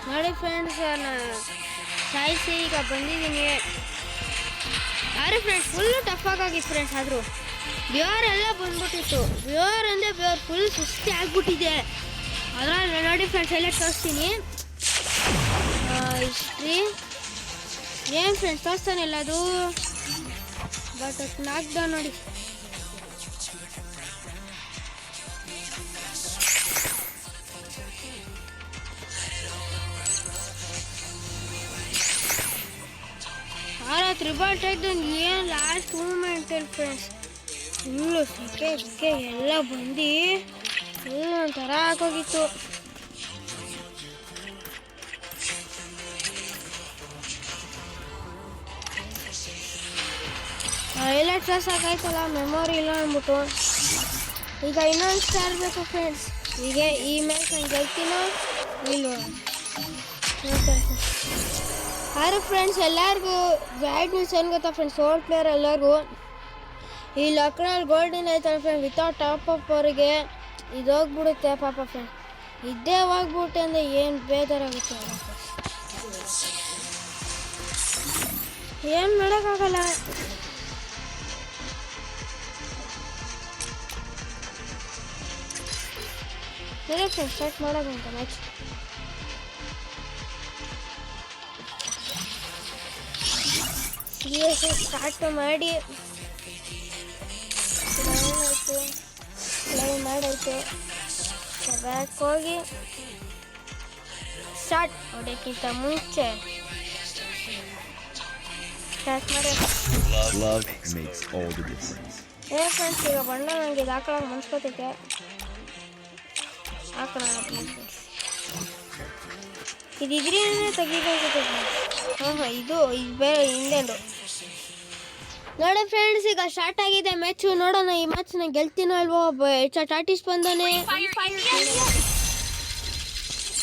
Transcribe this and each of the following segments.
ನೋಡಿ ಫ್ರೆಂಡ್ಸ್, ನಾನು ಸಾಯಿಸಿ ಈಗ ಬಂದಿದ್ದೀನಿ. ಆದರೆ ಫ್ರೆಂಡ್ಸ್ ಫುಲ್ಲು ಟಫ್ ಆಗಿತ್ತು ಫ್ರೆಂಡ್ಸ್. ಆದರೂ ಬ್ಯೂರೆಲ್ಲ ಬಂದ್ಬಿಟ್ಟಿತ್ತು. ಬ್ಯೂರ್ ಅಂದರೆ ಬ್ಯೂರ್ ಫುಲ್ ಸುಸ್ತಿ ಆಗ್ಬಿಟ್ಟಿದೆ. ಅದರಲ್ಲಿ ನೋಡಿ ಫ್ರೆಂಡ್ಸ್ ಎಲ್ಲ ತೋರಿಸ್ತೀನಿ. ಹಿಸ್ಟ್ರಿ ಏನು ಫ್ರೆಂಡ್ಸ್ ತೋರಿಸ್ತಾನಿಲ್ಲ ಅದು. ಬಟ್ ಅದು ನಾಕ್ಡೌನ್ ನೋಡಿ. ತ್ರಿಬಲ್ ಟೆಕ್ಡೌನ್ ಏನು ಲಾಸ್ಟ್ ಮೂಮೆಂಟಲ್ಲಿ ಫ್ರೆಂಡ್ಸ್ ಫುಲ್ಲು ಸೆಕೆ ಎಲ್ಲ ಬಂದು ಫುಲ್ ಒಂಥರ ಆಗೋಗಿತ್ತು. ಹೈಲೈಟ್ಸ್ ಸಾಕಾಯ್ತಲ್ಲ, ಮೆಮೊರಿ ಇಲ್ಲ ಅಂದ್ಬಿಟ್ಟು ಈಗ ಇನ್ನೊಂದು ಸ್ಟಾರ್ ಬೇಕು ಫ್ರೆಂಡ್ಸ್. ಈಗ ಈ ಮ್ಯಾಚ್ ನಾನು ಗೆಲ್ತೀನೋ ಇಲ್ವೋ ನೋಡ್ತಾರೆ. ಆದರೆ ಫ್ರೆಂಡ್ಸ್ ಎಲ್ಲರಿಗೂ ಬ್ಯಾಡ್ ನ್ಯೂಸ್ ಏನು ಗೊತ್ತಾ ಫ್ರೆಂಡ್ಸ್, ಓಲ್ಡ್ ಪ್ಲೇಯರ್ ಎಲ್ಲರಿಗೂ ಈ ಲಕ್ನಲ್ಲಿ ಗೋಲ್ಡನ್ ಆಯ್ತಲ್ಲ ಫ್ರೆಂಡ್, ವಿತೌಟ್ ಟಾಪ್ ಅಪ್ ಅವರಿಗೆ ಇದು ಹೋಗ್ಬಿಡುತ್ತೆ ಪಾಪ ಫ್ರೆಂಡ್. ಇದ್ದೇ ಹೋಗ್ಬಿಟ್ಟೆ ಅಂದರೆ ಏನು ಬೇಜಾರಾಗುತ್ತೆ ಅಲ್ಲ ಫ್ರೆಂಡ್ಸ್, ಏನು ಮಾಡೋಕ್ಕಾಗಲ್ಲ. ಸರಿ ಫ್ರೆಂಡ್ಸ್, ಸ್ಟಾರ್ಟ್ ಮಾಡೋದಂತ ಮ್ಯಾಚ್. ಸ್ಟಾರ್ಟ್ ಮಾಡಿ ಪ್ಲೇ ಮಾಡಾಯ್ತು. ಬ್ಯಾಕ್ ಹೋಗಿ ಸ್ಟಾರ್ಟ್ ಹೊಡೆಯೋಕ್ಕಿಂತ ಮುಂಚೆ ಸ್ಟಾರ್ಟ್ ಮಾಡಿ. ಏ ಫ್ರೆಂಡ್ಸ್, ಈಗ ಬಣ್ಣ ನನಗೆ ಇದು ಹಾಕೊಳ್ಳೋಕೆ ಮನ್ಸ್ಕೊತೈತೆ, ಹಾಕೊಳ್ಳೋಣ ಫ್ರೆಂಡ್ಸ್. ಇದಿದ್ರೇ ತೆಗಿಬೇಕು. ಹಾಂ ಇದು ಬೇರೆ ಹಿಂದೆಂಡು ನೋಡಿ ಫ್ರೆಂಡ್ಸ್. ಈಗ ಸ್ಟಾರ್ಟ್ ಆಗಿದೆ ಮ್ಯಾಚು. ನೋಡೋಣ ಈ ಮ್ಯಾಚ್ ನಾನು ಗೆಲ್ತೀನೋ ಅಲ್ವೋ. ಟಾಟಿಸ್ ಬಂದಾನೆ.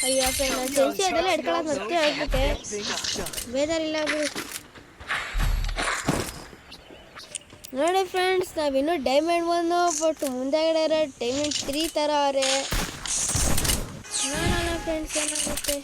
ಅಯ್ಯೋ ಫ್ರೆಂಡ್, ನಾನು ಸೆನ್ಸಿ ಅದೆಲ್ಲ ಹಿಡ್ಕೊಳ್ಳೋದು ಮತ್ತೆ ಆಗ್ಬಿಟ್ಟೆ. ಬೇಜಾರಿಲ್ಲ ಬಿಡು. ನೋಡಿ ಫ್ರೆಂಡ್ಸ್, ನಾವಿನ್ನೂ ಡೈಮಂಡ್ 1 ಬಟ್ ಮುಂದೆಗಡೆ ಇರೋ ಡೈಮಂಡ್ 3 ಥರ ಅವರೇ. ನೋಡೋಣ ಫ್ರೆಂಡ್ಸ್ ಏನಾಗುತ್ತೆ.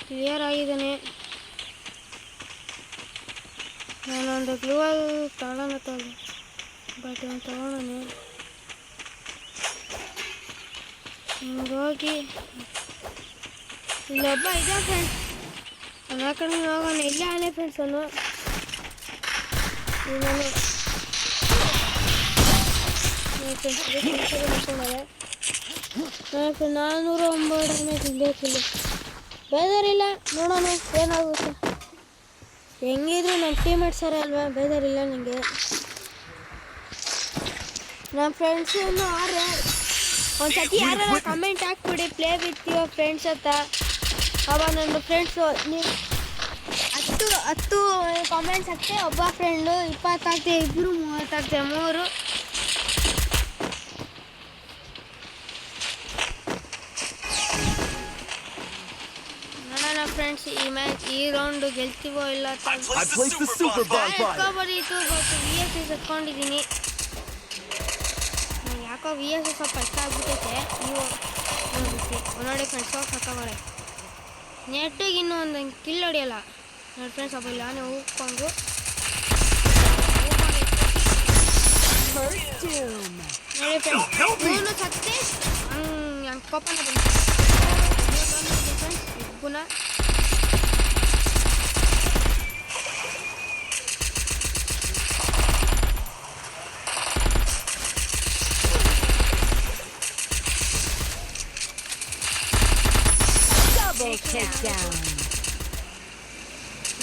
ಕ್ಲಿಯರ್ ಆಗಿದ್ದಾನೆ. ನಾನೊಂದು ಗ್ಲೂವಲ್ ತಗೊಳ್ಳೋಣ ಬಟ್ ಒಂದು ತಗೊಳ್ಳೋಣ. ಹಿಂಗೋಗಿ ಇಲ್ಲೊಬ್ಬ ಇದೆ ಫ್ರೆಂಡ್ಸ್, ನಾನು ಆ ಕಡೆ ಹೋಗೋಣ. ಇಲ್ಲೇ ಆನೆ ಫ್ರೆಂಡ್ಸ್ ಅವನು. ನಾನು 409 ಡ್ಯಾಮೇಜ್ ಬೇಜಾರಿಲ್ಲ. ನೋಡೋಣ ಏನಾಗುತ್ತೆ. ಹೆಂಗಿದ್ರು ನಮ್ಮ ಟೀಮೇಟ್ಸ್ ಅಲ್ವಾ, ಬೇಜಾರಿಲ್ಲ ನನಗೆ. ನಮ್ಮ ಫ್ರೆಂಡ್ಸು ಆರೆ ಒಂದು ಸತಿ ಯಾರು ಕಮೆಂಟ್ ಹಾಕ್ಬಿಡಿ ಪ್ಲೇ ವಿತ್ ಯುವರ್ ಫ್ರೆಂಡ್ಸ್ ಅಂತ. ಅವಾಗ ನನ್ನ ಫ್ರೆಂಡ್ಸು 10 ಕಾಮೆಂಟ್ಸ್ ಹಾಕ್ತೆ. ಒಬ್ಬ ಫ್ರೆಂಡು 20 ಆಗ್ತೆ, ಇಬ್ಬರು 30 ಆಗ್ತೆ, 3. ನೋಡೋಣ ಫ್ರೆಂಡ್ಸ್ ಈ ರೌಂಡ್ ಗೆಲ್ತೀವೋ ಇಲ್ಲ. ಎತ್ಕೊಬರಿತು ಬಟ್ VS ಎತ್ಕೊಂಡಿದ್ದೀನಿ. ಯಾಕೋ VS ಸ್ವಲ್ಪ ಕಷ್ಟ ಆಗ್ಬಿಟ್ಟೈತೆ. ನೀವು ನೋಡಿ ಫ್ರೆಂಡ್ಸ್, ಹೋಗಿ ಹಾಕೋಬಾರೆ ನೆಟ್ಟಿಗೆ ಇನ್ನೂ ಒಂದು ಕಿಲ್ ಹೊಡಿಯಲ್ಲ ನೋಡಿ ಫ್ರೆಂಡ್ಸ್. ಸ್ವಲ್ಪ ಇಲ್ಲ ನಾನು ಹೋಗ್ಕೊಂಡು ನೋಡಿ ಫ್ರೆಂಡ್ಸ್ ಸತ್ತೆ ಹಂಗೆ ಕೋಪನ ಬಂತು ಫ್ರೆಂಡ್ಸ್. ಪುನಃ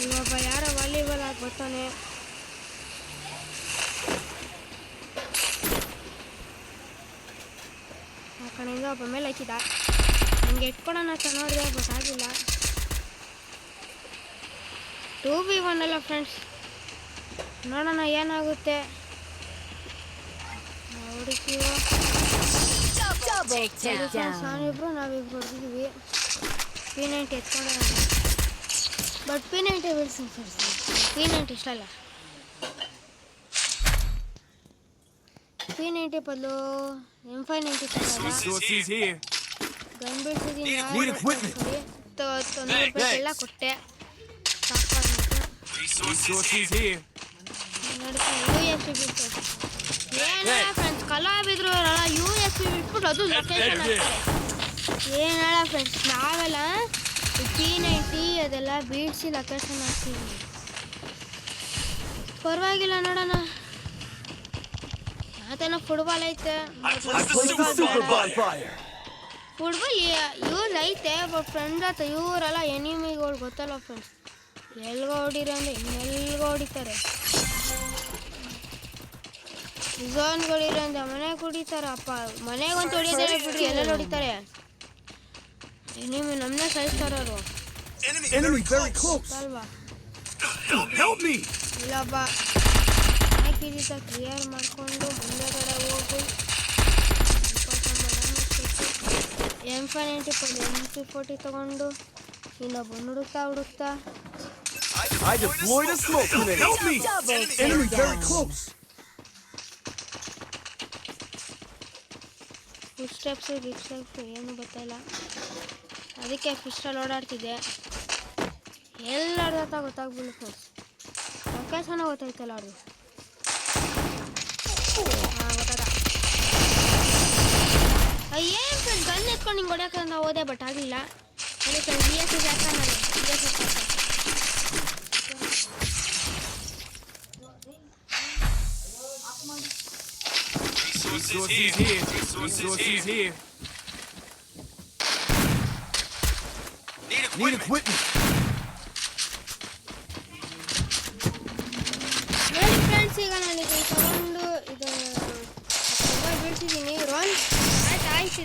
ಇವಾಗ ಯಾರೋ ವಾಲಿಬಾಲ್ ಆಗಿ ಬರ್ತಾನೆ. ಕಡೆಯಿಂದ ಒಬ್ಬ ಮೇಲೆ ಹಾಕಿದ. ನನಗೆ ಇಟ್ಕೊಳೋಣ ಅಂತ ನೋಡಿದೆ, ಬಟ್ ಆಗಿಲ್ಲ. 2v1 ಅಲ್ಲ ಫ್ರೆಂಡ್ಸ್, ನೋಡೋಣ ಏನಾಗುತ್ತೆ. ಹುಡುಕಿವ ನಾವಿಬ್ರು ಹೊಡೆದಿದ್ವಿ. P90 ಎತ್ಕೊಂಡ್ರೆ ಬಟ್ P90 ಬಿಡ್ತೀನಿ ಫ್ರೆಂಡ್ಸ್. P90 ಇಷ್ಟ ಅಲ್ಲ. P90 ಬದಲು M590 ಗನ್ ಬಿಡ್ತಿದ್ದೀನಿ. ಎಲ್ಲ ಕೊಟ್ಟೆ. ಏನೇಳ ಫ್ರೆಂಡ್ಸ್, ಕಲಾವಿದ್ರು USP ಬಿಟ್ಬಿಟ್ಟು ಅದು ಲೊಕೇಶನ್ ಹಾಕ್ತಾರೆ. ಏನೇಳ ಫ್ರೆಂಡ್ಸ್, ನಾವೆಲ್ಲ P90 ಅದೆಲ್ಲ ಬೀಡ್ಸಿ ಲೊಕೇಶನ್ ಹಾಕ್ತೀವಿ. ಪರವಾಗಿಲ್ಲ, ನೋಡೋಣ. ಆತನ ಫುಟ್ಬಾಲ್ ಐತೆ, ಫುಟ್ಬಾಲ್ ಯೂಸ್ ಐತೆ, ಬಟ್ ಫ್ರೆಂಡ್ಸ್ ಆತ ಇವರೆಲ್ಲ ಎನಿಮಿಗಳು ಗೊತ್ತಲ್ಲ ಫ್ರೆಂಡ್ಸ್. ಎಲ್ಗೋ ಹೊಡೀರಿ ಅಂದರೆ ಇನ್ನೆಲ್ಗೋ ಹೊಡಿತಾರೆ. ಝೋನ್ಗಳಿರೋ ಅಂದ್ರೆ ಮನೆಗೆ ಹೊಡಿತಾರಪ್ಪ. ಮನೆಗಂತೂ ಹೊಡಿಯೋದೇ ಬಿಡ್ರಿ, ಎಲ್ಲೆಲ್ಲ ಹೊಡಿತಾರೆ. ಎನಿಮಿ ನಮ್ಮನ್ನೇ ಸಾಯಿಸ್ತಾರವರು ಅಲ್ವಾ? ಇಲ್ಲಪ್ಪ, ಹಾಕಿದ್ದ ಕ್ಲಿಯರ್ ಮಾಡಿಕೊಂಡು ಮುಂದೆಗಡೆ ಹೋಗಿ M590 MP40 ತಗೊಂಡು ಇನ್ನೊಬ್ಬ ಹುಡುಕ್ತಾ I deployed a smoke grenade. Help me! Enemy very close. Food steps ಏನು ಗೊತ್ತಾಯಿಲ್ಲ, ಅದಕ್ಕೆ ಫಿಸ್ಟಲ್ಲಿ ಓಡಾಡ್ತಿದ್ದೆ. ಎಲ್ಲ ಆಡ್ದತ್ತ ಗೊತ್ತಾಗ್ಬಿಲ್ಲ ಫ್ರೆಂಡ್ಸ್. ಲೊಕೇಶನ್ ಗೊತ್ತಾಯ್ತಲ್ಲ ಅದು. ಗೊತ್ತಾದ. ಏನು ಫ್ರೆಂಡ್ಸ್, ಗನ್ ಎತ್ಕೊಂಡು ಹಿಂಗೆ ಹೊಡ್ಯಕ್ಕೆ ನಾವು ಹೋದೆ, ಬಟ್ ಆಗಲಿಲ್ಲ. ಅದೇ ಫ್ರೆಂಡ್ಸ್, BS ಹಾಕ ನಾನು Resources here. Need equipment. ನೋಡಿ ಫ್ರೆಂಡ್ಸ್, ಈಗ ನಾನು ತಗೊಂಡು ಇದು ಬೀಳ್ತಿದ್ದೀನಿ. ಆಯ್ತು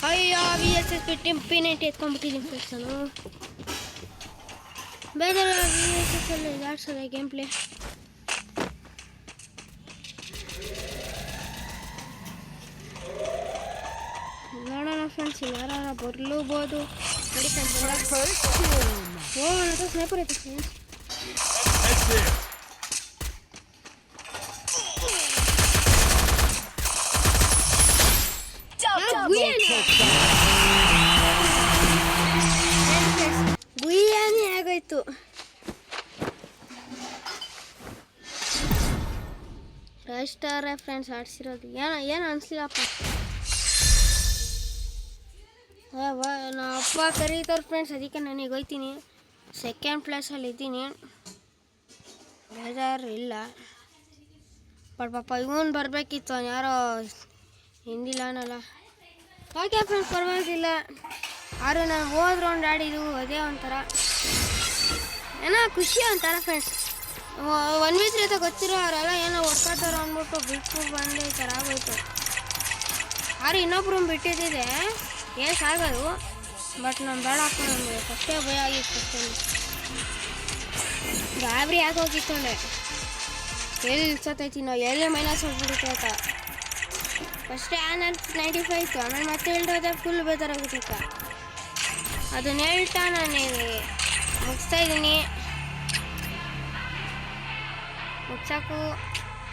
ಅಯ್ಯೋ, VSS ಬಿಟ್ಟು P90 ಎತ್ಕೊಂಡ್ಬಿಟ್ಟಿದ್ದೀನಿ ಫ್ರೆಂಡ್ಸ್. ನಾನು ಬೇಜಾರು VSS ಅಲ್ಲಿ ಆಡ್ಸೋದೆ ಗೇಮ್ ಪ್ಲೇ. ನೋಡೋಣ ಫ್ರೆಂಡ್ಸ್, ಯಾರು ಬರ್ಲೂಬೋದು. ಸ್ನೈಪರ್ ಐತೆ ಫ್ರೆಂಡ್ಸ್. ಗುಯ್ಯಾನಿ ಆಗೋಯ್ತು. ಸ್ಟಾರ್ ಫ್ರೆಂಡ್ಸ್ ಆಡ್ಸಿರೋದು ಏನು ಅನಿಸ್ಲಿಲ್ಲಪ್ಪ. ನಮ್ಮ ಅಪ್ಪ ಕರೀತಾರೆ ಫ್ರೆಂಡ್ಸ್, ಅದಕ್ಕೆ ನನಗೆ ಹೋಗ್ತೀನಿ. ಸೆಕೆಂಡ್ ಪ್ಲೇಸಲ್ಲಿ ಇದ್ದೀನಿ, ಬೇಜಾರು ಇಲ್ಲ. ಬಟ್ ಪಾಪ ಇವನು ಬರಬೇಕಿತ್ತು, ಯಾರೋ ಹಿಂದಿಲ್ಲ ಅನ್ನಲ್ಲ. ಓಕೆ ಫ್ರೆಂಡ್ಸ್, ಪರವಾಗಿಲ್ಲ. ಆದರೂ ನಾನು ಹೋದ ರೌಂಡ್ ಆಡಿದ್ದು ಅದೇ ಒಂಥರ ಏನೋ ಖುಷಿ ಒಂಥರ ಫ್ರೆಂಡ್ಸ್. 1v3 ಅಂತ ಗೊತ್ತಿರೋ ಅವರೆಲ್ಲ ಏನೋ ಹೊಡ್ಕೊತಾರೋ ಅಂದ್ಬಿಟ್ಟು ಬಿಟ್ಟು ಬಂದು ಈ ಥರ ಆಗೋಯ್ತು. ಆರು ಇನ್ನೊಬ್ರು ಬಿಟ್ಟಿದ್ದಿದೆ ಏಸ್ ಆಗೋದು, ಬಟ್ ನಾನು ಬೇಡ ಹಾಕೊಂಡು ನನಗೆ ಫಸ್ಟೇ ಭಯ ಆಗಿತ್ತು. ಫಸ್ಟಲ್ಲಿ ಗಾಬರಿ ಆಗೋಗಿತ್ತಂಡೆ, ಎಲ್ಲಿ ಇಲ್ಸತ್ತೈತಿ ನಾವು, ಎಲ್ಲಿ ಮೈನಸ್ ಹೋಗ್ಬಿಡುತ್ತೆ ಅಂತ. ಫಸ್ಟೇ 95 ಇತ್ತು, ಆಮೇಲೆ ಮತ್ತೆ ಹೇಳ್ದೆ ಫುಲ್ ಬೇಜಾರಾಗುತ್ತೆ. ಅದನ್ನ ಹೇಳ್ತಾ ನಾನು ಮುಗಿಸ್ತಾಯಿದ್ದೀನಿ. ಮುಗ್ಸೋಕ್ಕೂ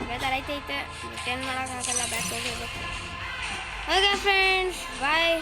ಬೇಜಾರೈತೈತೆ, ಬಟ್ ಏನು ಮಾಡೋಕ್ಕಾಗಲ್ಲ, ಬ್ಯಾಕ್ ಹೋಗಿರ್ಬೇಕು. ಓಕೆ ಫ್ರೆಂಡ್ಸ್, ಬಾಯ್.